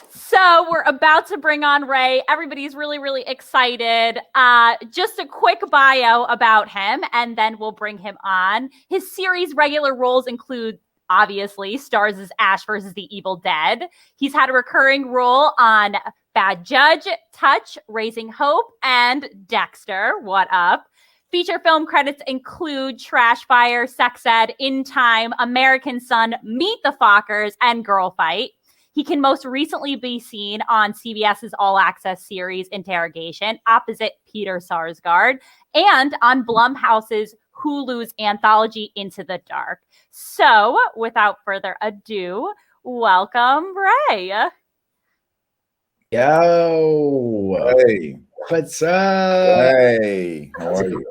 So we're about to bring on Ray. Everybody's really, really excited. Just a quick bio about him, and then we'll bring him on. His series regular roles include, obviously, stars as Ash versus the Evil Dead. He's had a recurring role on Bad Judge, Touch, Raising Hope, and Dexter. What up? Feature film credits include Trash Fire, Sex Ed, In Time, American Son, Meet the Fockers, and Girl Fight. He can most recently be seen on CBS's All Access series Interrogation, opposite Peter Sarsgaard, and on Blumhouse's Hulu's anthology Into the Dark. So, without further ado, welcome, Ray. Yo. Hey. What's up? Hey. How are you?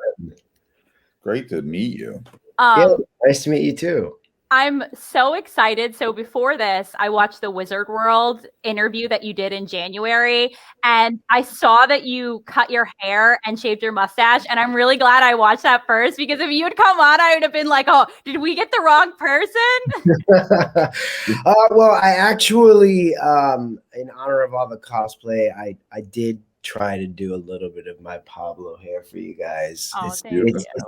Great to meet you. Yeah, nice to meet you too. I'm so excited. So before this, I watched the Wizard World interview that you did in January, and I saw that you cut your hair and shaved your mustache, and I'm really glad I watched that first, because if you had come on, I would have been like, oh, did we get the wrong person? Well, I actually, in honor of all the cosplay, I did try to do a little bit of my Pablo hair for you guys. Oh, it's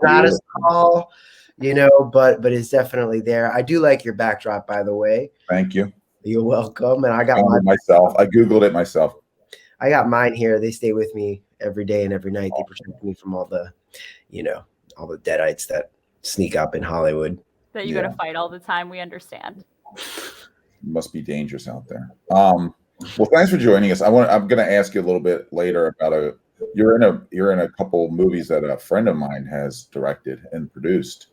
not as tall, you know, but it's definitely there. I do like your backdrop, by the way. Thank you. You're welcome. And I got mine myself. I Googled it myself. I got mine here. They stay with me every day and every night. They protect me from all the, you know, all the deadites that sneak up in Hollywood. That you go to fight all the time. We understand. It must be dangerous out there. Well, thanks for joining us. I'm going to ask you a little bit later about you're in a couple movies that a friend of mine has directed and produced.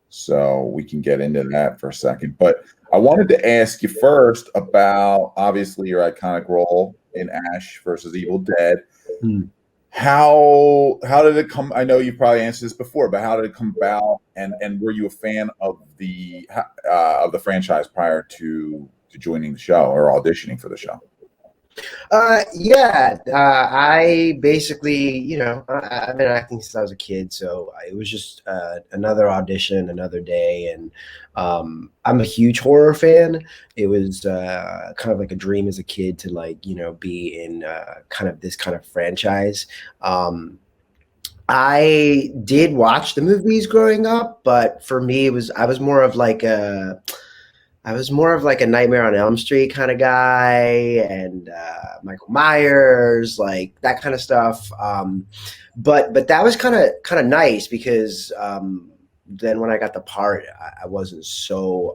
So we can get into that for a second. But I wanted to ask you first about, obviously, your iconic role in Ash versus Evil Dead. How did it come? I know you probably answered this before, but how did it come about? And were you a fan of the franchise prior to joining the show or auditioning for the show? I basically, you know, I've been acting since I was a kid, so it was just another audition, another day, and I'm a huge horror fan. It was kind of like a dream as a kid to, like, you know, be in kind of this kind of franchise. I did watch the movies growing up, but for me, I was more of like a Nightmare on Elm Street kind of guy, and Michael Myers, like that kind of stuff. But that was kind of nice, because then when I got the part, I wasn't so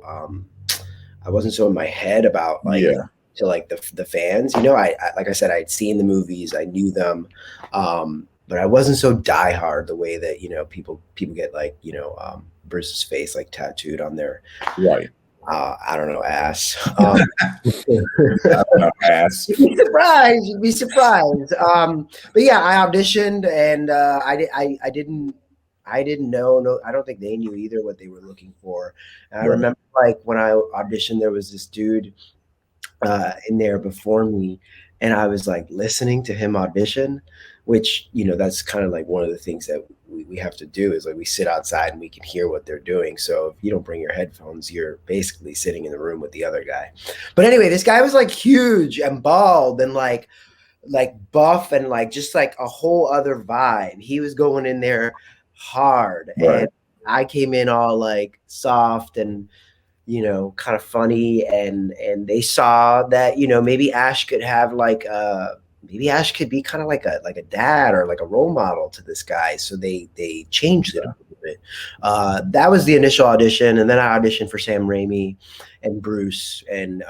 in my head about to like the fans. You know, I like I said, I'd seen the movies, I knew them, but I wasn't so diehard the way that, you know, people get, like, you know, Bruce's face like tattooed on their I don't know, ass. I don't know, ass. You'd be surprised. But yeah, I auditioned, and I didn't know. No, I don't think they knew either what they were looking for. And I remember, like, when I auditioned, there was this dude in there before me, and I was like listening to him audition, which, you know, that's kind of like one of the things that we have to do, is like we sit outside and we can hear what they're doing. So if you don't bring your headphones, you're basically sitting in the room with the other guy. But anyway, this guy was like huge and bald and like buff and like just like a whole other vibe. He was going in there hard, and I came in all like soft and, you know, kind of funny, and they saw that, you know, maybe Ash could have like maybe Ash could be kind of like a dad or like a role model to this guy. So they changed it a little bit. That was the initial audition. And then I auditioned for Sam Raimi and Bruce, and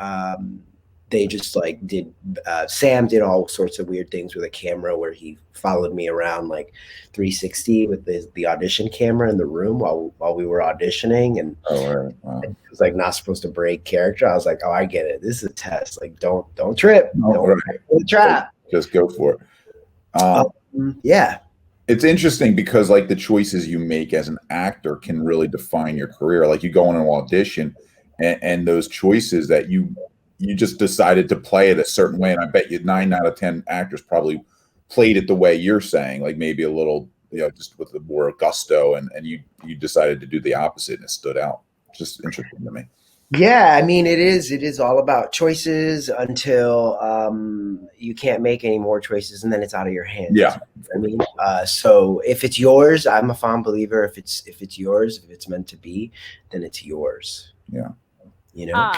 they just like Sam did all sorts of weird things with a camera, where he followed me around like 360 with the audition camera in the room while we were auditioning. And it was like not supposed to break character. I was like, oh, I get it. This is a test. Like, don't trip. Don't trap. Just go for it. Yeah. It's interesting because, like, the choices you make as an actor can really define your career. Like, you go in an audition, and those choices that you just decided to play it a certain way. And I bet you 9 out of 10 actors probably played it the way you're saying, like maybe a little, you know, just with the more gusto, and you decided to do the opposite, and it stood out. Just interesting to me. Yeah, I mean, it is all about choices until you can't make any more choices, and then it's out of your hands. Yeah. I mean, so if it's yours, I'm a fond believer. If it's yours, if it's meant to be, then it's yours. Yeah. You know.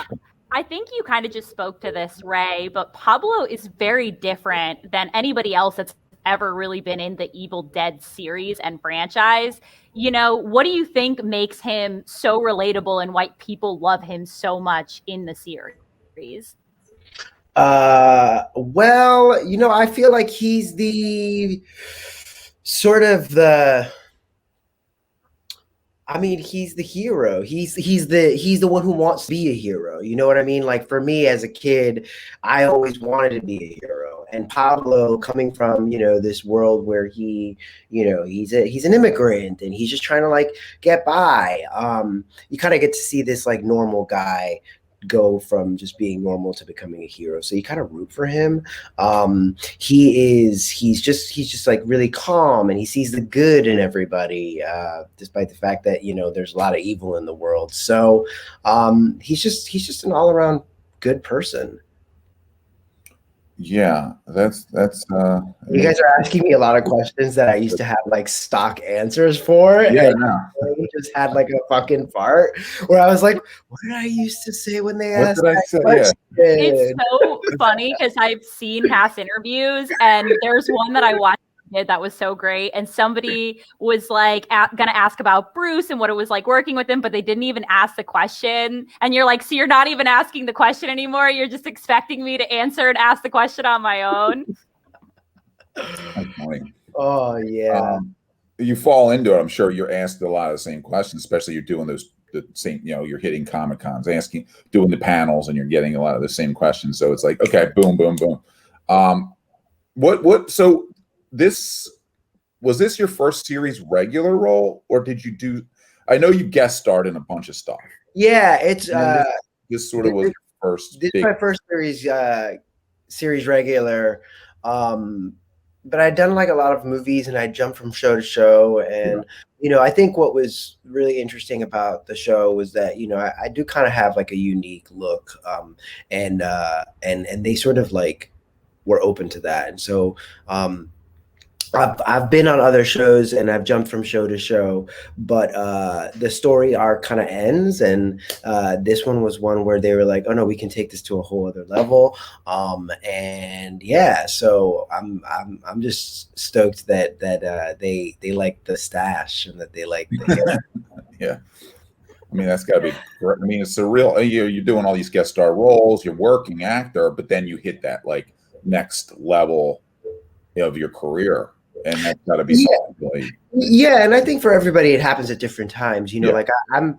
I think you kind of just spoke to this, Ray, but Pablo is very different than anybody else that's ever really been in the Evil Dead series and franchise. You know, what do you think makes him so relatable and why people love him so much in the series? Well, I feel like he's the sort of the I mean, he's the hero. He's the one who wants to be a hero. You know what I mean? Like for me as a kid, I always wanted to be a hero. And Pablo coming from, this world where he's an immigrant and he's just trying to like get by. You kind of get to see this like normal guy go from just being normal to becoming a hero. So you kind of root for him. He's just like really calm and he sees the good in everybody, despite the fact that, there's a lot of evil in the world. So he's just an all around good person. Yeah, that's You guys are asking me a lot of questions that I used to have like stock answers for. yeah, And no. I just had like a fucking fart where I was like, what did I used to say when they What asked did I that say? question? It's so funny because I've seen past interviews, and there's one that I watched that was so great. And somebody was like going to ask about Bruce and what it was like working with him, but they didn't even ask the question. And you're like, so you're not even asking the question anymore. You're just expecting me to answer and ask the question on my own. That's funny. Oh yeah. You fall into it. I'm sure you're asked a lot of the same questions, especially you're doing the same, you're hitting Comic Cons, doing the panels, and you're getting a lot of the same questions. So it's like, okay, boom, boom, boom. So was this your first series regular role, or did you do? I know you guest starred in a bunch of stuff. Yeah, it's this sort of was your first. This is my first series regular. But I'd done like a lot of movies and I jumped from show to show. And, I think what was really interesting about the show was that, I do kind of have like a unique look. And they sort of like were open to that. And so, I've been on other shows and I've jumped from show to show, but the story arc kind of ends, and this one was one where they were like, "Oh no, we can take this to a whole other level." And yeah, so I'm just stoked that they like the stash and that they like the Yeah. I mean, that's got to be great. I mean, it's surreal. You're doing all these guest star roles, you're working actor, but then you hit that like next level of your career. And that's got to be something really. Yeah, and I think for everybody it happens at different times. Like I'm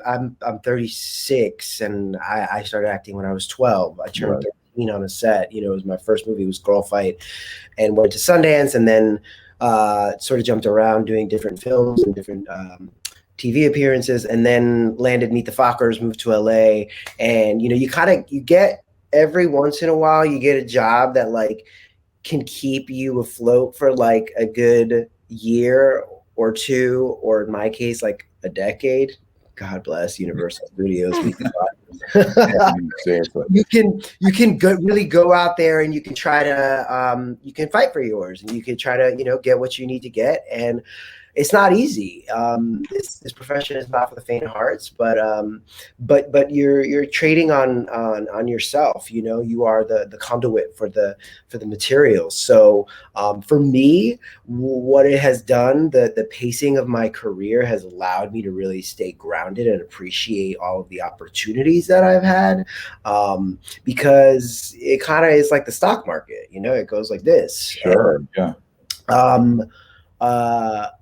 36, and I started acting when I was 12. I turned 13 on a set. It was my first movie, was Girl Fight, and went to Sundance, and then sort of jumped around doing different films and different TV appearances, and then landed Meet the Fockers, moved to LA, and you get every once in a while you get a job that like can keep you afloat for like a good year or two, or in my case, like a decade. God bless Universal Studios. You can really go out there and you can try to you can fight for yours, and you can try to get what you need to get, and it's not easy. This profession is not for the faint of hearts, but you're trading on yourself. You are the conduit for the materials. So for me, what it has done, the pacing of my career has allowed me to really stay grounded and appreciate all of the opportunities that I've had, because it kind of is like the stock market. It goes like this. Sure. Yeah.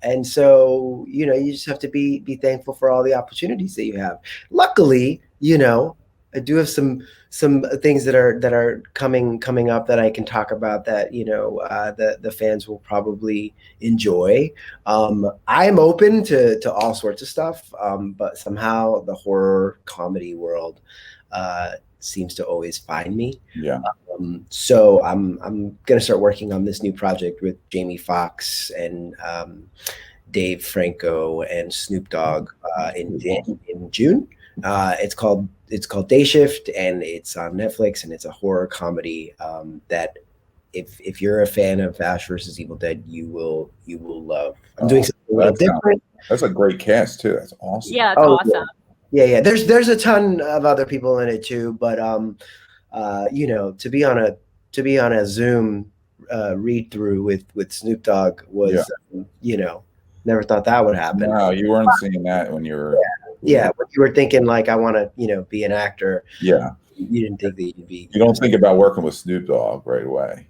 And so, you just have to be thankful for all the opportunities that you have. Luckily, I do have some things that are coming up that I can talk about that, the fans will probably enjoy. I'm open to all sorts of stuff, but somehow the horror comedy world seems to always find me. Yeah. So I'm gonna start working on this new project with Jamie Foxx and Dave Franco and Snoop Dogg in June. It's called Day Shift, and it's on Netflix, and it's a horror comedy that if you're a fan of Ash versus Evil Dead, you will love. I'm doing something a little different. That's a great cast too. That's awesome. Yeah, that's awesome. Yeah. There's a ton of other people in it too, but to be on a Zoom read through with Snoop Dogg was never thought that would happen. No, you weren't seeing that when you were. Yeah, when you were thinking like I want to be an actor. Yeah, you didn't think that you'd be. You don't think about working with Snoop Dogg right away.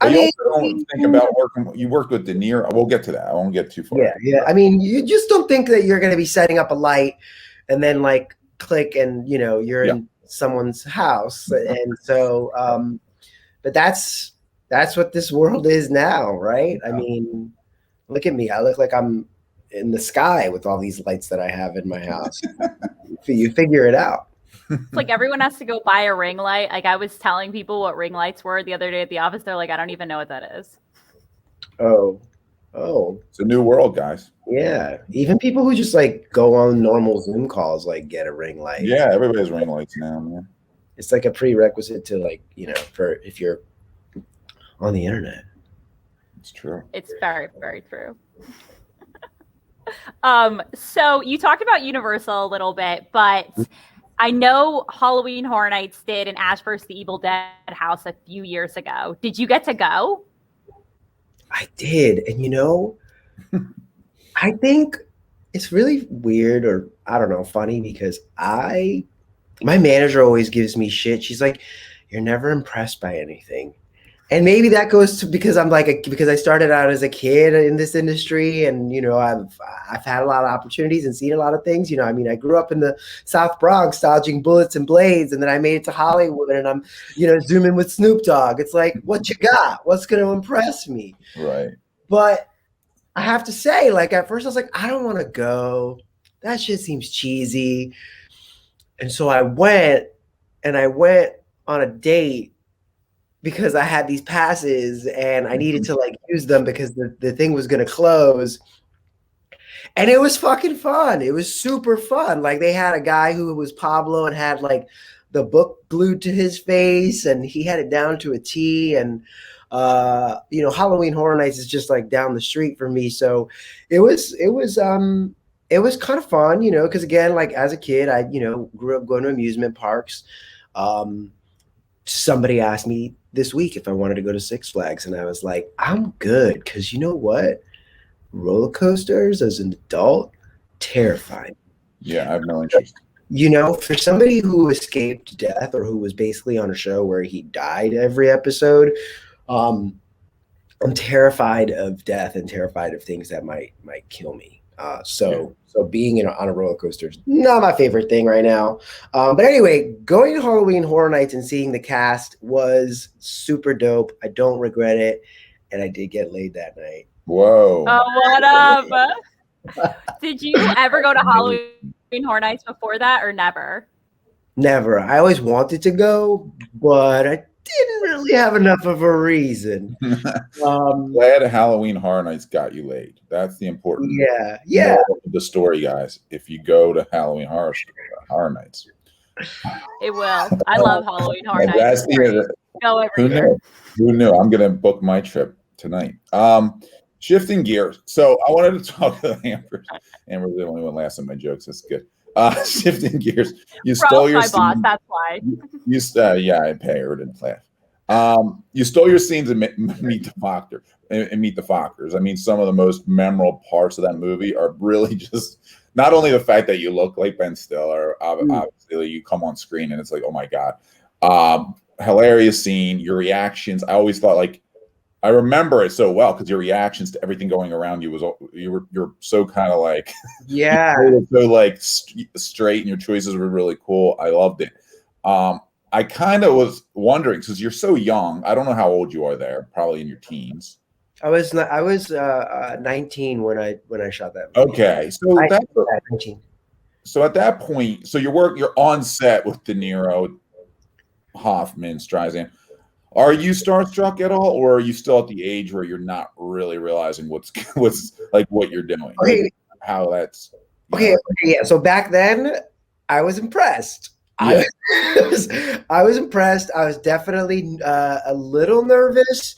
But you also don't think about working. You worked with De Niro. We'll get to that. I won't get too far. Yeah. I mean, you just don't think that you're going to be setting up a light and then like click and you're in someone's house, and so but that's what this world is now, right? I mean, look at me. I look like I'm in the sky with all these lights that I have in my house. You figure it out. It's like everyone has to go buy a ring light. Like I was telling people what ring lights were the other day at the office. They're like, I don't even know what that is. Oh. It's a new world, guys. Yeah. Even people who just like go on normal Zoom calls like get a ring light. Yeah, everybody has ring lights now, man. It's like a prerequisite to like, for if you're on the internet. It's true. It's very, very true. So you talked about Universal a little bit, but I know Halloween Horror Nights did an Ash vs. the Evil Dead house a few years ago. Did you get to go? I did. And I think it's really weird, or I don't know, funny, because my manager always gives me shit. She's like, you're never impressed by anything. And maybe that goes to because I'm because I started out as a kid in this industry, and I've had a lot of opportunities and seen a lot of things. I mean, I grew up in the South Bronx dodging bullets and blades, and then I made it to Hollywood, and I'm zooming with Snoop Dogg. It's like, what you got? What's going to impress me? Right. But I have to say, like, at first I was like, I don't want to go. That shit seems cheesy. And so I went on a date because I had these passes and I needed to like use them because the thing was going to close. And it was fucking fun. It was super fun. Like they had a guy who was Pablo and had like the book glued to his face, and he had it down to a T. And Halloween Horror Nights is just like down the street from me. So it was kind of fun, because again, like as a kid, I grew up going to amusement parks. Somebody asked me this week if I wanted to go to Six Flags, and I was like, I'm good, because you know what? Roller coasters as an adult, terrifying. Yeah, I have no interest. For somebody who escaped death or who was basically on a show where he died every episode, I'm terrified of death and terrified of things that might kill me. So being on a roller coaster is not my favorite thing right now. But anyway, going to Halloween Horror Nights and seeing the cast was super dope. I don't regret it. And I did get laid that night. Whoa. Oh, what up? Did you ever go to Halloween Horror Nights before that, or never? Never. I always wanted to go, but I didn't really have enough of a reason. Glad Halloween Horror Nights got you laid. That's the important. Yeah. The story, guys. If you go to Halloween Horror Nights, it will. I love Halloween Horror Nights. Go every year. Who knew? I'm gonna book my trip tonight. Shifting gears. So I wanted to talk to Amber's. Amber's the only one laughing at my jokes. That's good. Shifting gears. You stole your my boss. That's why. I pay her to laugh. You stole your scenes in Meet the Fockers. And Meet the Fockers. I mean, some of the most memorable parts of that movie are really just not only the fact that you look like Ben Stiller. Obviously, you come on screen and it's like, oh my god, hilarious scene. Your reactions. I always thought like. I remember it so well because your reactions to everything going around you was you're so kind of like so like straight, and your choices were really cool. I loved it. I kind of was wondering because you're so young. I don't know how old you are there. Probably in your teens. I was 19 when I shot that movie. Okay, so 19. So at that point, so you're on set with De Niro, Hoffman, Streisand. Are you starstruck at all, or are you still at the age where you're not really realizing what's like what you're doing? Okay. How that's okay. Yeah. So back then, I was impressed. Yeah. I was impressed. I was definitely a little nervous,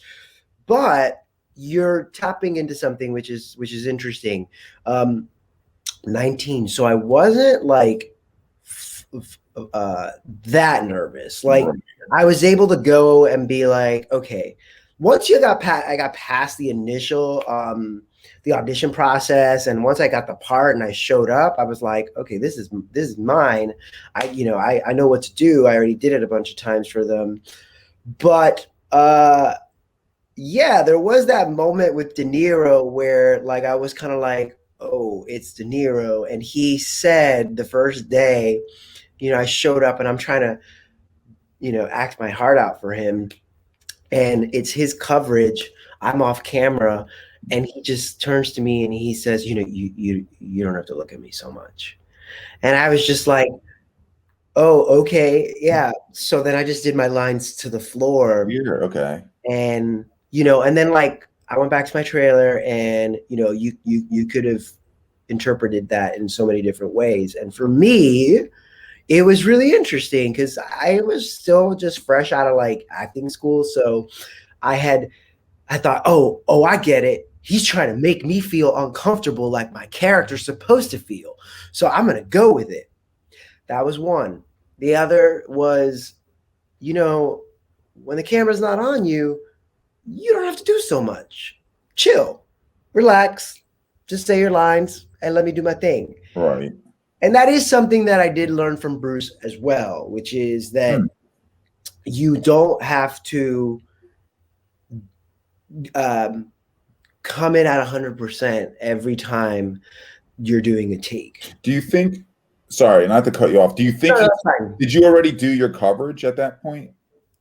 but you're tapping into something which is interesting. 19, so I wasn't like that nervous. Like Right. I was able to go and be like, okay, once I got past the initial the audition process, and once I got the part and I showed up, I was like, okay, this is mine. I know what to do. I already did it a bunch of times for them. But yeah, there was that moment with De Niro where like I was kind of like, oh, it's De Niro. And he said the first day, I showed up and I'm trying to, act my heart out for him. And it's his coverage. I'm off camera. And he just turns to me and he says, you don't have to look at me so much. And I was just like, oh, okay. Yeah. So then I just did my lines to the floor. Yeah, okay. And and then like I went back to my trailer, and you could have interpreted that in so many different ways. And for me, it was really interesting because I was still just fresh out of like acting school. So I thought, oh, I get it. He's trying to make me feel uncomfortable like my character's supposed to feel. So I'm gonna go with it. That was one. The other was, when the camera's not on you, you don't have to do so much. Chill, relax, just say your lines and let me do my thing. Right. And that is something that I did learn from Bruce as well, which is that you don't have to come in at 100% every time you're doing a take. Do you think, sorry, not to cut you off, do you think, did you already do your coverage at that point?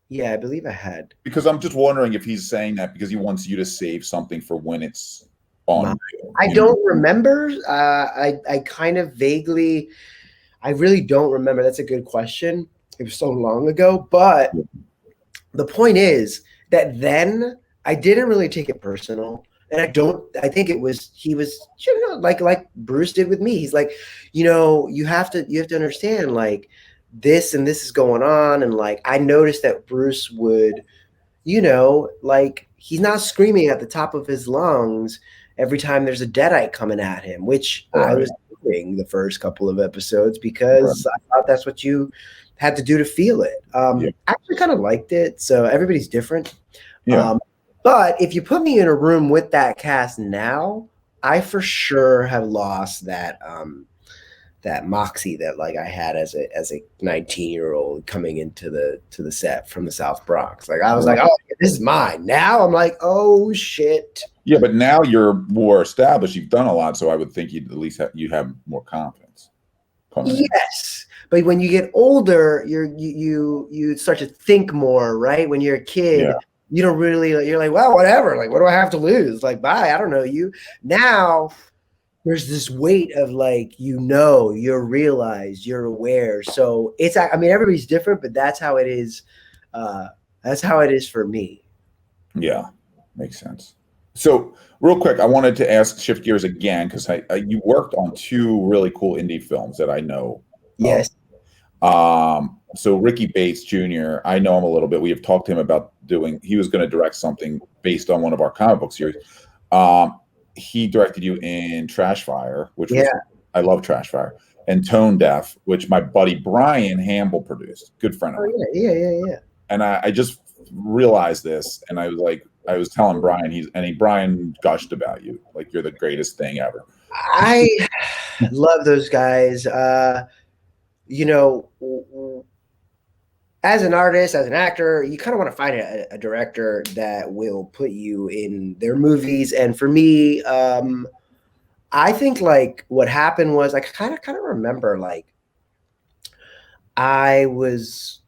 Yeah, I believe I had. Because I'm just wondering if he's saying that because he wants you to save something for when it's on you. I don't remember. I kind of vaguely, I really don't remember. That's a good question. It was so long ago. But the point is that then I didn't really take it personal. And I think he was, like Bruce did with me. He's like, you have to understand, like, this and this is going on. And like, I noticed that Bruce would, like, he's not screaming at the top of his lungs every time there's a deadite coming at him, which I was doing the first couple of episodes because I thought that's what you had to do to feel it. I actually kind of liked it. So everybody's different. Yeah. But if you put me in a room with that cast now, I for sure have lost that that moxie that like I had as a 19-year-old coming into the set from the South Bronx. Like I was like, oh, this is mine. Now I'm like, oh shit. Yeah, but now you're more established. You've done a lot, so I would think you'd at least have more confidence. Yes, but when you get older, you start to think more, right? When you're a kid, you don't really. You're like, well, whatever. Like, what do I have to lose? Like, bye. I don't know you. Now there's this weight of like, you're realized, you're aware. So it's. I mean, everybody's different, but that's how it is. That's how it is for me. Yeah, makes sense. So real quick, I wanted to shift gears again because you worked on two really cool indie films that I know. Yes. So Ricky Bates Jr., I know him a little bit. We have talked to him about he was going to direct something based on one of our comic book series. He directed you in Trash Fire, which I love Trash Fire, and Tone Deaf, which my buddy Brian Hamble produced. Good friend of mine. Yeah. And I just realized this, and I was telling Brian, Brian gushed about you, like you're the greatest thing ever. I love those guys. As an artist, as an actor, you kind of want to find a director that will put you in their movies. And for me, I think like what happened was I kind of remember like I was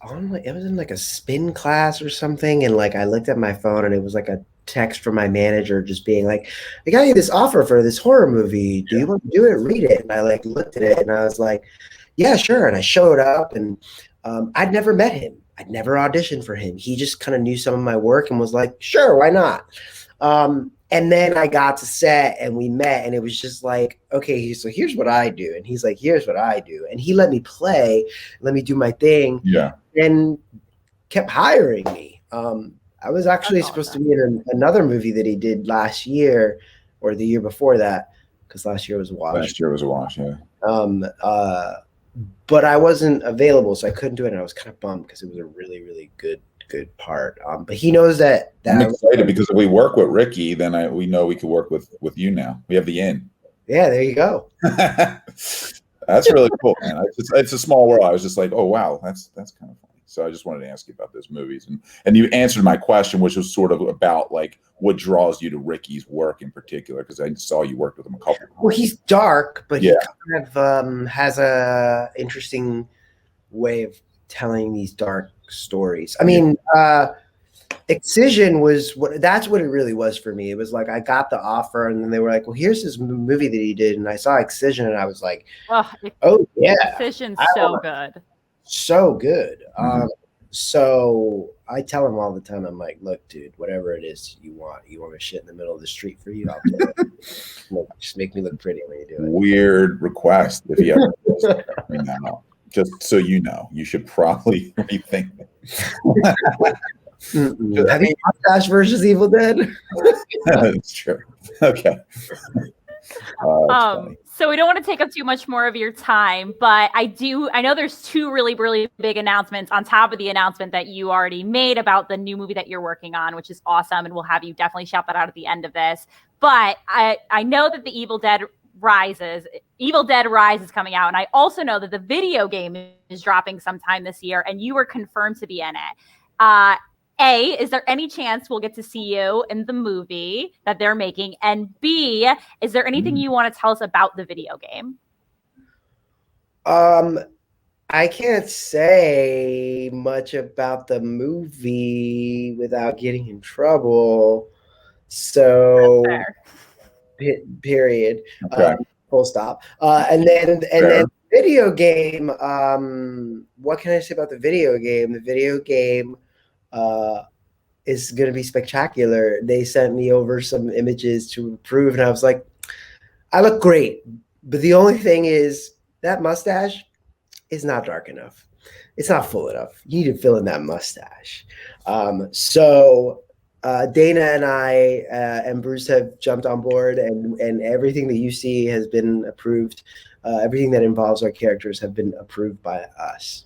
on like, it was in like a spin class or something, and like I looked at my phone and it was like a text from my manager just being like, I got you this offer for this horror movie. Do you want to do it? Read it. And I like looked at it and I was like, yeah, sure. And I showed up, and I'd never met him. I'd never auditioned for him. He just kind of knew some of my work and was like, sure, why not? And then I got to set and we met, and it was just like, okay, so here's what I do. And he's like, here's what I do. And he let me play, let me do my thing. Yeah. And kept hiring me. I was actually supposed to be in another movie that he did last year or the year before that, because last year was a wash. Last year was a wash, yeah. But I wasn't available, so I couldn't do it. And I was kind of bummed because it was a really, really good part. But he knows that I'm excited because if we work with Ricky, then we know we can work with you now. We have the in. Yeah, there you go. That's really cool, man. It's a small world. I was just like, oh wow, that's kind of funny. So I just wanted to ask you about those movies, and you answered my question, which was sort of about like what draws you to Ricky's work in particular, because I saw you worked with him a couple times. Well, he's dark, but he kind of has a interesting way of telling these dark stories. I mean, Excision was that's what it really was for me. It was like I got the offer, and then they were like, "Well, here's this movie that he did," and I saw Excision, and I was like, "Oh yeah, Excision's so good, so good." So I tell him all the time, I'm like, "Look, dude, whatever it is you want to shit in the middle of the street for you, I'll do it. Just make me look pretty when you do it." Weird request if you ever does me now. Just so you know, you should probably rethink it. Have you watched Ash versus Evil Dead? That's true. Okay. So we don't want to take up too much more of your time, but I know there's two really, really big announcements on top of the announcement that you already made about the new movie that you're working on, which is awesome. And we'll have you definitely shout that out at the end of this. But I know that the Evil Dead Rise is coming out. And I also know that the video game is dropping sometime this year, and you were confirmed to be in it. A, is there any chance we'll get to see you in the movie that they're making? And B, is there anything you want to tell us about the video game? I can't say much about the movie without getting in trouble. So, period. Okay. Full stop. And then video game. What can I say about the video game? The video game is going to be spectacular. They sent me over some images to prove, and I was like, I look great. But the only thing is that mustache is not dark enough. It's not full enough. You need to fill in that mustache. So Dana and I and Bruce have jumped on board, and everything that you see has been approved. Everything that involves our characters have been approved by us.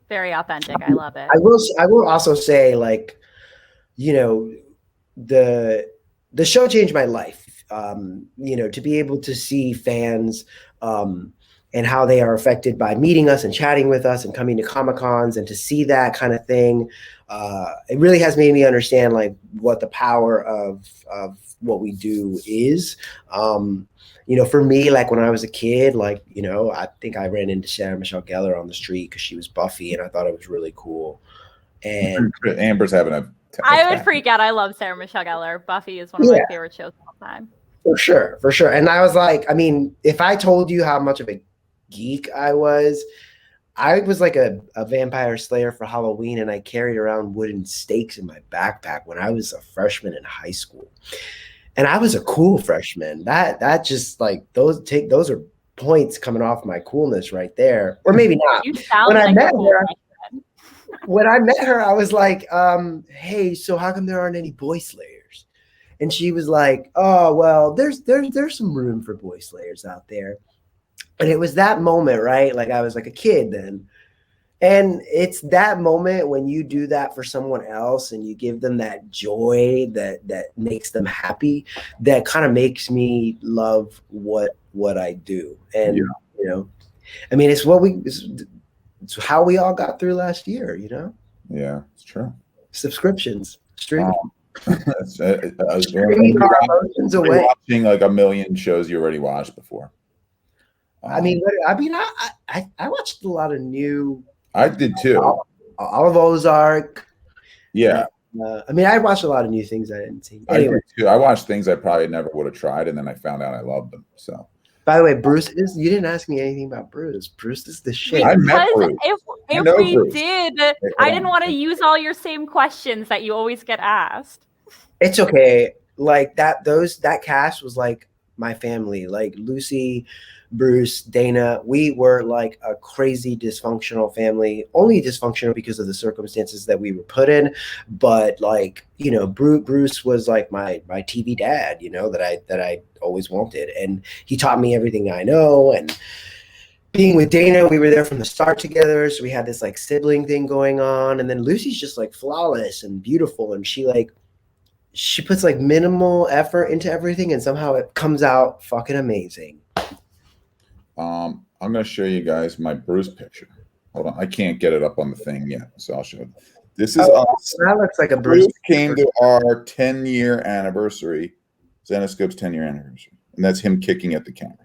Very authentic. I love it. I will also say, like, you know, the show changed my life. You know, to be able to see fans and how they are affected by meeting us and chatting with us and coming to Comic-Cons, and to see that kind of thing, it really has made me understand like what the power of what we do is. You know, for me, like when I was a kid, like, you know, I think I ran into Sarah Michelle Gellar on the street because she was Buffy, and I thought it was really cool. And Amber's having I would freak out. I love Sarah Michelle Gellar. Buffy is one of my favorite shows of all time. For sure. And I was like, I mean, if I told you how much of a geek I was like a vampire slayer for Halloween, and I carried around wooden stakes in my backpack when I was a freshman in high school. And I was a cool freshman. That just like those are points coming off my coolness right there. Or maybe not. You sound When I met her, I was like, hey, so how come there aren't any boy slayers? And she was like, oh, well, there's some room for boy slayers out there. And it was that moment, right? Like I was like a kid then. And it's that moment when you do that for someone else and you give them that joy that makes them happy, that kind of makes me love what I do. And, you know, I mean, it's how we all got through last year, you know? Yeah, it's true. Subscriptions, streaming. Watching like a million shows you already watched before. I watched a lot of new. I did too. All of Ozark. Yeah. I mean, I watched a lot of new things I didn't see. Anyway. I did too. I watched things I probably never would have tried, and then I found out I loved them. So. By the way, Bruce you didn't ask me anything about Bruce. Bruce is the shit. Because if we did, I didn't want to use all your same questions that you always get asked. It's okay. Like that cast was like my family. Like Lucy, Bruce, Dana. We were like a crazy dysfunctional family. Only dysfunctional because of the circumstances that we were put in. But like, Bruce was like my TV dad. That I always wanted, and he taught me everything I know. And being with Dana, we were there from the start together. So we had this like sibling thing going on. And then Lucy's just like flawless and beautiful, and she puts like minimal effort into everything, and somehow it comes out fucking amazing. I'm going to show you guys my Bruce picture. Hold on. I can't get it up on the thing yet, so I'll show you. This is us. That looks like a Bruce. Bruce came to our 10-year anniversary, Zenoscope's 10-year anniversary, and that's him kicking at the camera.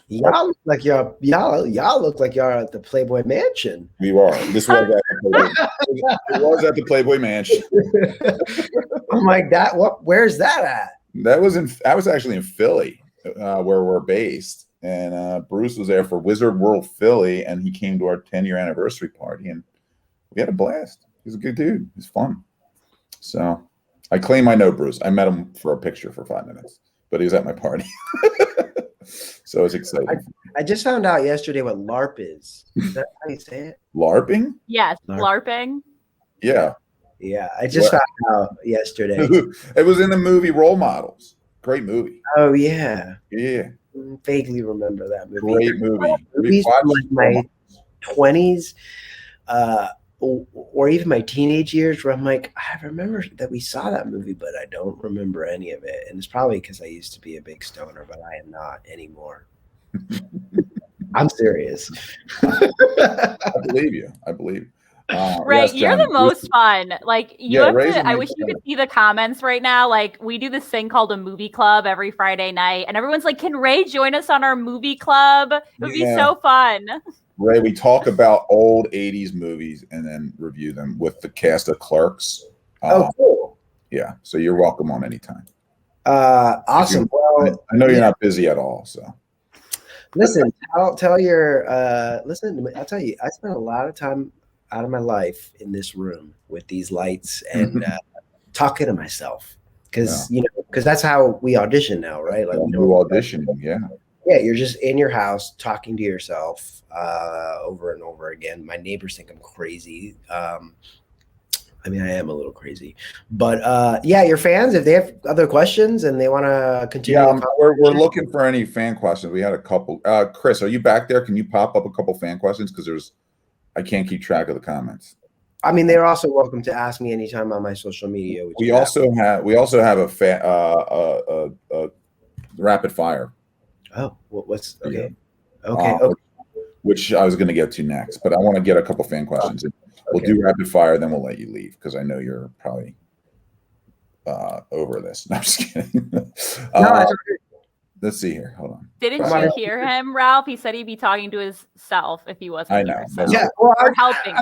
Y'all look like y'all look like y'all at the Playboy Mansion. We are. This was at the Playboy. It was at the Playboy Mansion. I'm like that. Where's that at? That was actually in Philly, where we're based. And Bruce was there for Wizard World Philly, and he came to our 10-year anniversary party, and we had a blast. He's a good dude. He's fun. So I claim I know Bruce. I met him for a picture for 5 minutes, but he was at my party. So it's exciting. I just found out yesterday what LARP is. Is that how you say it? LARPing? Yes, LARPing. Yeah. Yeah, I just found out yesterday. It was in the movie Role Models. Great movie. Oh, yeah. Yeah. Vaguely remember that movie. Great movie. Movies from like my 20s or even my teenage years where I'm like, I remember that we saw that movie, but I don't remember any of it. And it's probably because I used to be a big stoner, but I am not anymore. I'm serious. I believe you. Ray, yes, you're John, the most fun. Like you have Ray's to. I amazing. wish you could see the comments right now. Like we do this thing called a movie club every Friday night, and everyone's like, "Can Ray join us on our movie club? It would be so fun." Ray, we talk about old 80s movies and then review them with the cast of Clerks. Oh, cool. Yeah, so you're welcome on anytime. Awesome. Well, I know you're not busy at all, so. Listen, I'll tell you, I spent a lot of time out of my life in this room with these lights and talking to myself because that's how we audition now, right? Like we do auditioning, yeah, you're just in your house talking to yourself over and over again. My neighbors think I'm crazy. I mean, I am a little crazy, but your fans, if they have other questions and they want to continue, we're looking for any fan questions. We had a couple. Chris, are you back there? Can you pop up a couple fan questions? Because I can't keep track of the comments. I mean, they're also welcome to ask me anytime on my social media. We also have a rapid fire. Oh, what's okay? Yeah. Okay. Which I was going to get to next, but I want to get a couple fan questions. We'll do rapid fire, then we'll let you leave because I know you're probably over this. No, I'm just kidding. Let's see here. Hold on. Didn't you hear him, Ralph? He said he'd be talking to himself if he wasn't. I know. Yeah, well, or helping.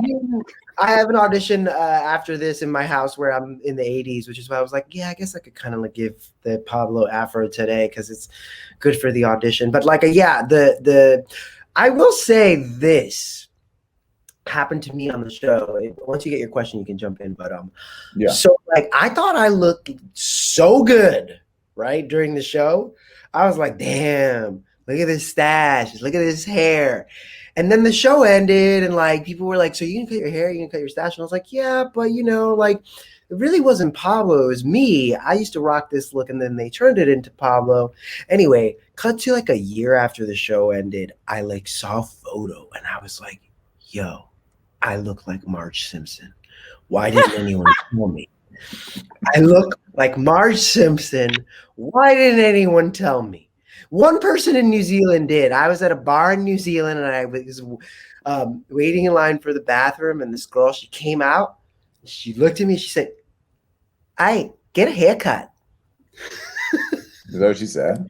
I have an audition after this in my house where I'm in the 80s, which is why I was like, yeah, I guess I could kind of like give the Pablo Afro today because it's good for the audition. But like, I will say this happened to me on the show. Once you get your question, you can jump in. But so like I thought I looked so good, right, during the show. I was like, damn, look at this stash, look at this hair. And then the show ended and like people were like, so you can cut your hair, you can cut your stash. And I was like, yeah, but like it really wasn't Pablo, it was me. I used to rock this look and then they turned it into Pablo. Anyway, cut to like a year after the show ended, I like saw a photo and I was like, yo, I look like Marge Simpson. Why didn't anyone tell me? I look like Marge Simpson. Why didn't anyone tell me? One person in New Zealand did. I was at a bar in New Zealand and I was waiting in line for the bathroom. And this girl, she came out. She looked at me. She said, "Hey, get a haircut." Is that what she said?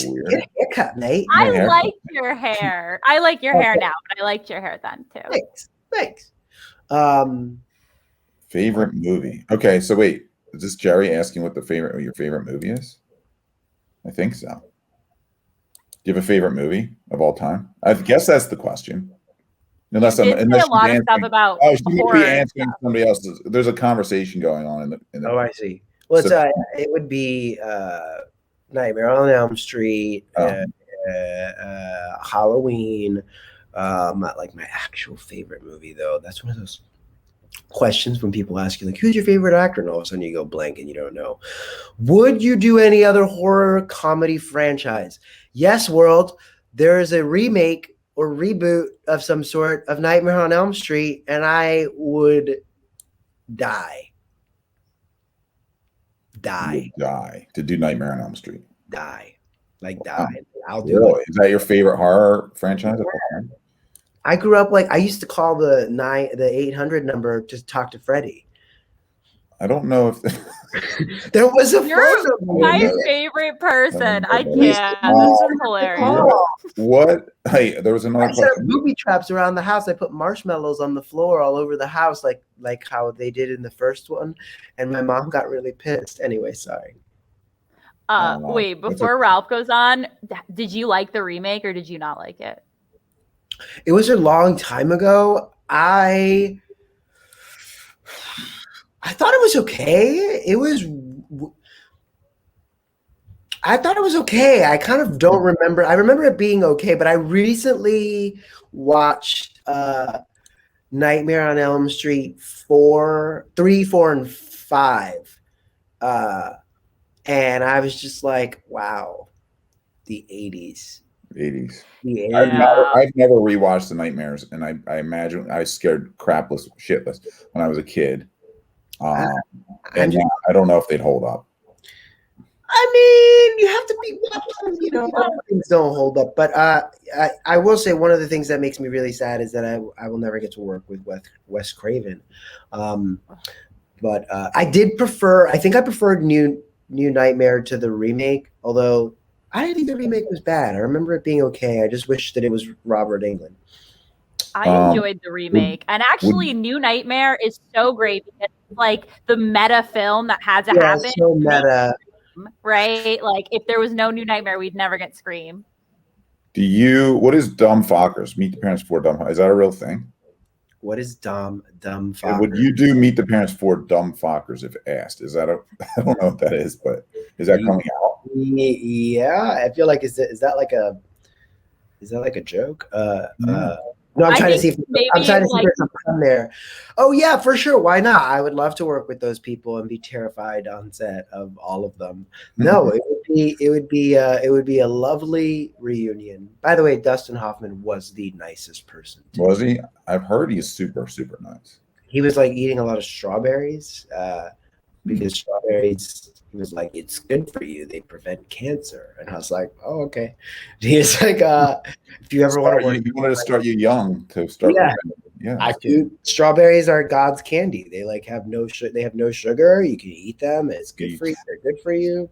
Weird. Get a haircut, mate. I like your hair. I like your hair now, but I liked your hair then too. Thanks. Favorite movie? Okay, so wait, is this Jerry asking what your favorite movie is? I think so. Do you have a favorite movie of all time? I guess that's the question. Unless a lot of stuff about she might be answering somebody else's. There's a conversation going on in the Oh, I see. Well, So, it would be Nightmare on Elm Street, Halloween. Not like my actual favorite movie though. That's one of those questions when people ask you like, "Who's your favorite actor?" and all of a sudden you go blank and you don't know. Would you do any other horror comedy franchise? Yes, world. There is a remake or reboot of some sort of Nightmare on Elm Street, and I would die. you would die to do Nightmare on Elm Street. Die. Like Wow. die. I'll do Really? it. Is that your favorite horror franchise? I grew up like I used to call the 800 number to talk to Freddie. I don't know if There was a You're phone my number. favorite person. I Oh, can't. This is hilarious. What? Hey, there was another I set up question. booby traps around the house. I put marshmallows on the floor all over the house, like how they did in the first one. And my mom got really pissed. Anyway, sorry. Wait, before Ralph goes on, did you like the remake or did you not like it? It was a long time ago. I thought it was okay. I thought it was okay. I kind of don't remember. I remember it being okay, but I recently watched Nightmare on Elm Street 3, 4, and 5. And I was just like, wow, the 80s. 80s. Yeah. I've never rewatched the Nightmares, and I imagine I was scared crapless, shitless when I was a kid. And I don't know if they'd hold up. I mean, you have to be, things don't hold up. But I will say one of the things that makes me really sad is that I will never get to work with Wes Craven. But I think I preferred New Nightmare to the remake, although I didn't think the remake was bad. I remember it being okay. I just wish that it was Robert Englund. I enjoyed the remake. And actually, New Nightmare is so great because it's like the meta film that had to happen. So meta. Right? Like, if there was no New Nightmare, we'd never get Scream. What is Dumb Fockers? Meet the Parents for Dumb Fockers. Is that a real thing? What is Dumb Fockers? Yeah, would you do Meet the Parents for Dumb Fockers if asked? Is that I don't know what that is, but is that coming out? Yeah, I feel like is that like a joke? No, I'm trying to see if there's a pun there. Oh yeah, for sure. Why not? I would love to work with those people and be terrified on set of all of them. No, it would be a lovely reunion. By the way, Dustin Hoffman was the nicest person. Was he? I've heard he's super, super nice. He was like eating a lot of strawberries because strawberries. He was like, "It's good for you. They prevent cancer." And I was like, "Oh, okay." He was like, "If you ever want to work, he wanted to start you young to start." Yeah. I do. Strawberries are God's candy. They like have no They have no sugar. You can eat them. It's good for you. They're good for you.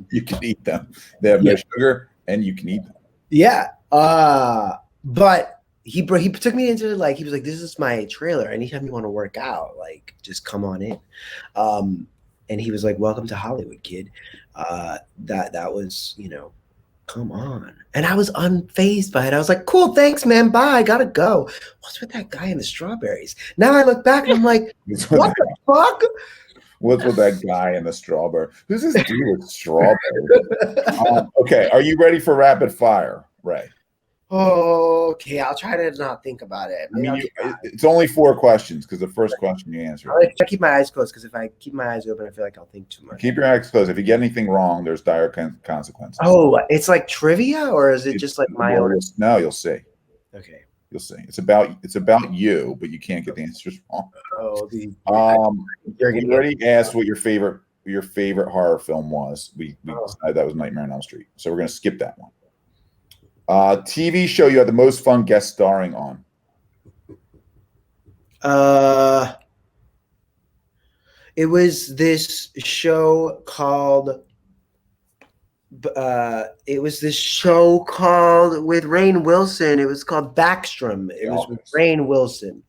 You can eat them. They have no sugar, and you can eat them. Yeah. But he took me into he was like, "This is my trailer. Anytime you want to work out, like just come on in." And he was like, "Welcome to Hollywood, kid." That was, come on. And I was unfazed by it. I was like, "Cool, thanks, man. Bye. I gotta go." What's with that guy in the strawberries? Now I look back and I'm like, what the fuck? What's with that guy in the strawberry? Who's this dude with strawberry? Okay, are you ready for rapid fire, Ray? Oh, okay. I'll try to not think about it. It's only 4 questions because the first question you answer. I'll try to keep my eyes closed because if I keep my eyes open, I feel like I'll think too much. Keep your eyes closed. If you get anything wrong, there's dire consequences. Oh, it's like trivia, or is it just like my own? No, you'll see. Okay. You'll see. It's about you, but you can't get the answers wrong. Oh, we already asked what your favorite horror film was. We decided that was Nightmare on Elm Street. So we're gonna skip that one. TV show you had the most fun guest starring on? It was this show called with Rainn Wilson. It was called Backstrom. It was with Rainn Wilson.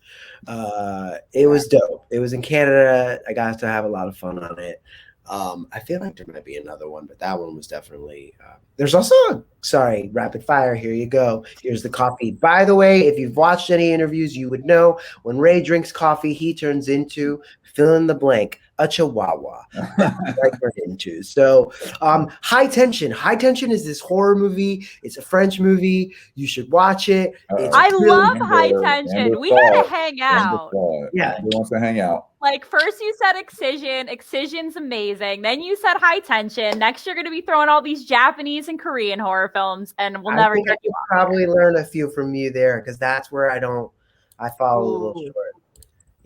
It was dope. It was in Canada. I got to have a lot of fun on it. I feel like there might be another one, but that one was definitely there's also Sorry, rapid fire. Here you go. Here's the coffee. By the way, if you've watched any interviews, you would know when Ray drinks coffee, he turns into fill in the blank, a chihuahua. Right into. So, High Tension. High Tension is this horror movie. It's a French movie. You should watch it. It's I really- love High Tension. We gotta hang out. Yeah. Amber wants to hang out. Like, first you said Excision. Excision's amazing. Then you said High Tension. Next you're gonna be throwing all these Japanese and Korean horror films, and we'll never think I get you could off. probably learn a few from you there because that's where I fall a little Ooh. short.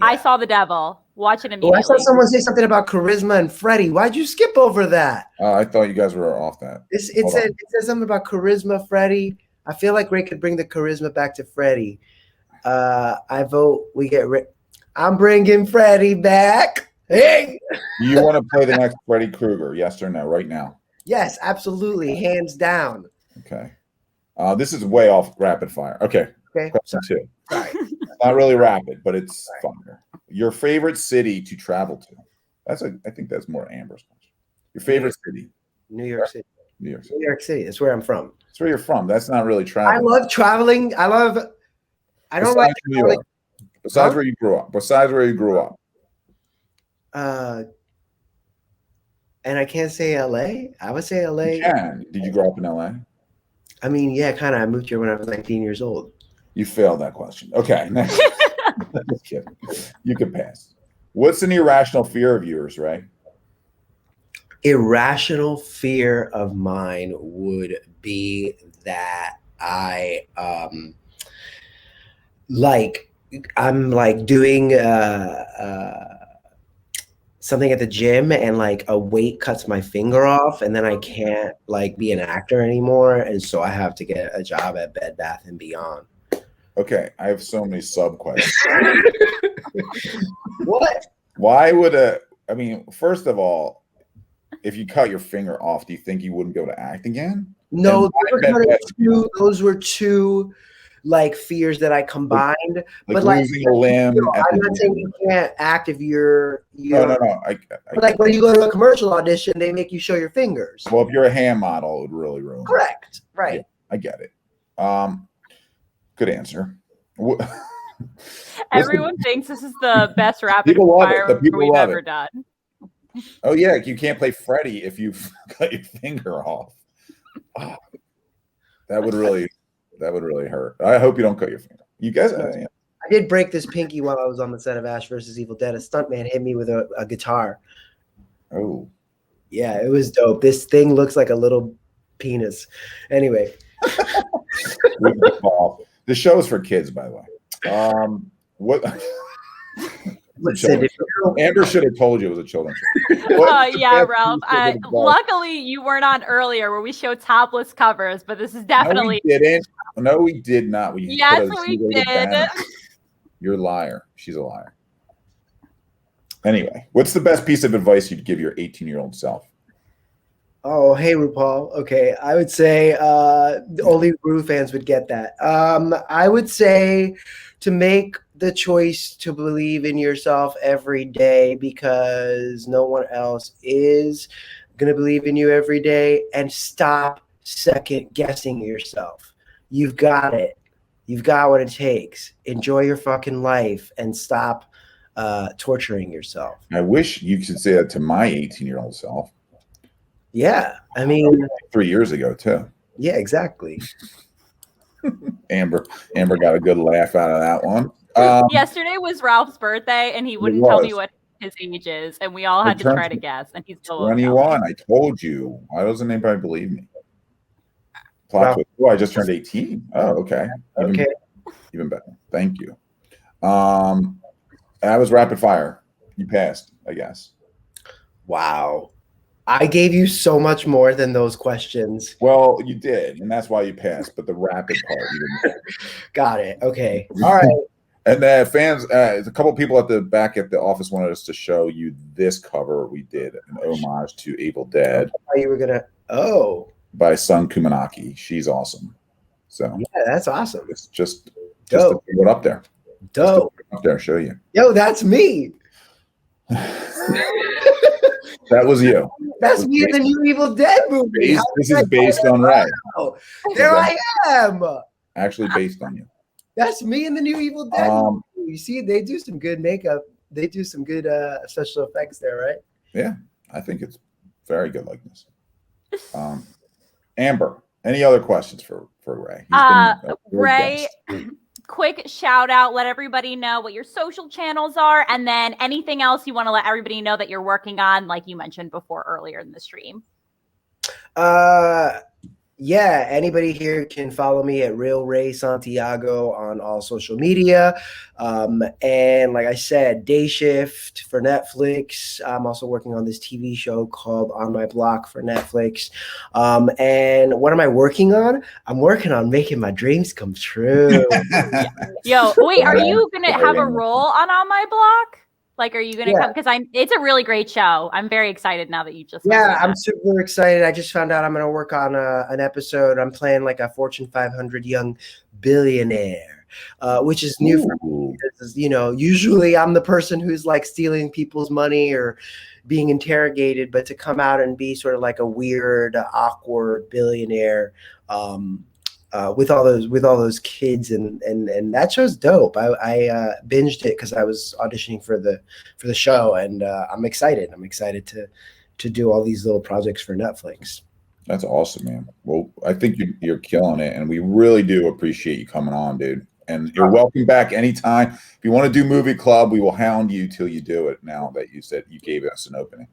I Saw the Devil. Watch it Oh, immediately. I saw someone say something about Charisma and Freddie. Why'd you skip over that? I thought you guys were off that. It said something about Charisma, Freddie. I feel like Ray could bring the charisma back to Freddie. I vote we get rid. I'm bringing Freddie back. Hey. You want to play the next Freddy Krueger? Yes or no? Right now. Yes, absolutely, hands down. Okay. This is way off rapid fire. Okay. Question 2. Sorry. Not really rapid, but it's fire. Your favorite city to travel to? I think that's more Amber's question. Your favorite city? New York City. New York City. New York City. That's where I'm from. That's where you're from. That's not really travel. I love traveling. I don't like New York. Besides where you grew up. And I can't say LA. I would say LA. You can. Did you grow up in LA? I mean, yeah, kind of. I moved here when I was 19 years old. You failed that question. Okay. Next. Just kidding. You can pass. What's an irrational fear of yours, Ray? Irrational fear of mine would be that I'm doing something at the gym and like a weight cuts my finger off and then I can't like be an actor anymore, and so I have to get a job at Bed Bath & Beyond. Okay, I have so many sub questions. What? Why would first of all, if you cut your finger off, do you think you wouldn't be able to act again? No, those were two like fears that I combined. But losing a limb. I'm not saying you can't act if you're no. But like when you go to a commercial audition, they make you show your fingers. Well, if you're a hand model, it would really ruin. Correct. Right. Yeah, I get it. Good answer. Everyone thinks this is the best rapid fire we've ever done. Oh yeah, you can't play Freddy if you cut your finger off. Oh, that would really hurt. I hope you don't cut your finger. You guys, I did break this pinky while I was on the set of Ash vs. Evil Dead. A stuntman hit me with a guitar. Oh, yeah, it was dope. This thing looks like a little penis. Anyway, the show is for kids, by the way. What? Listen, Amber should have told you it was a children's show. Yeah, Ralph. Luckily, you weren't on earlier where we show topless covers, but this is definitely. No, we didn't. No, we did not. Yes, we did. You're a liar. She's a liar. Anyway, what's the best piece of advice you'd give your 18-year-old self? Oh, hey, RuPaul. Okay, I would say only Ru fans would get that. I would say to make the choice to believe in yourself every day because no one else is going to believe in you every day, and stop second guessing yourself. You've got it. You've got what it takes. Enjoy your fucking life and stop torturing yourself. I wish you could say that to my 18-year-old self. Yeah, I mean, 3 years ago too. Yeah, exactly. Amber got a good laugh out of that one. Yesterday was Ralph's birthday, and he wouldn't tell me what his age is, and we all had to try to guess, and he's still 21. I told you. Why doesn't anybody believe me? Plot twist. I just turned 18. Oh, okay. Even better. Thank you. That was rapid fire. You passed, I guess. Wow. I gave you so much more than those questions. Well, you did, and that's why you passed. But the rapid part, you didn't. Got it. Okay. All right. And fans, a couple of people at the back at the office wanted us to show you this cover we did, an homage to Evil Dead. You were gonna. Oh. By Sun Kumanaki. She's awesome. So yeah, that's awesome. It's just to put it up there. Dope. Up there, show you. Yo, that's me. That was you. That's me in the new Evil Dead movie. This is based on Ray. There I am. Actually based on you. That's me in the new Evil Dead movie. You see, they do some good makeup. They do some good special effects there, right? Yeah, I think it's very good likeness. Amber, any other questions for Ray? Ray, quick shout out. Let everybody know what your social channels are, and then anything else you want to let everybody know that you're working on, like you mentioned before earlier in the stream. Yeah, anybody here can follow me at Real Ray Santiago on all social media. And like I said, Day Shift for Netflix. I'm also working on this TV show called On My Block for Netflix. And what am I working on? I'm working on making my dreams come true. Yo, wait, are you going to have a role on My Block? Like, are you going to come? Because it's a really great show. I'm very excited now that you just. Yeah, I'm super excited. I just found out I'm going to work on an episode. I'm playing like a Fortune 500 young billionaire, which is new for me. Because, you know, usually I'm the person who's like stealing people's money or being interrogated, but to come out and be sort of like a weird, awkward billionaire. With all those kids and that show's dope. I binged it because I was auditioning for the show, and I'm excited. I'm excited to do all these little projects for Netflix. That's awesome, man. Well, I think you're killing it, and we really do appreciate you coming on, dude. And you're welcome back anytime. If you want to do movie club, we will hound you till you do it. Now that you said you gave us an opening.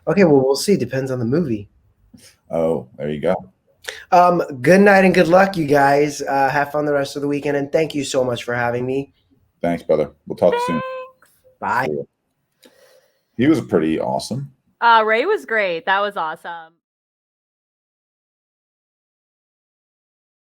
Okay, well, we'll see. Depends on the movie. Oh, there you go. Good night and good luck, you guys. Have fun the rest of the weekend, and thank you so much for having me. Thanks, brother. We'll talk soon. Bye. He was pretty awesome. Ray was great. That was awesome.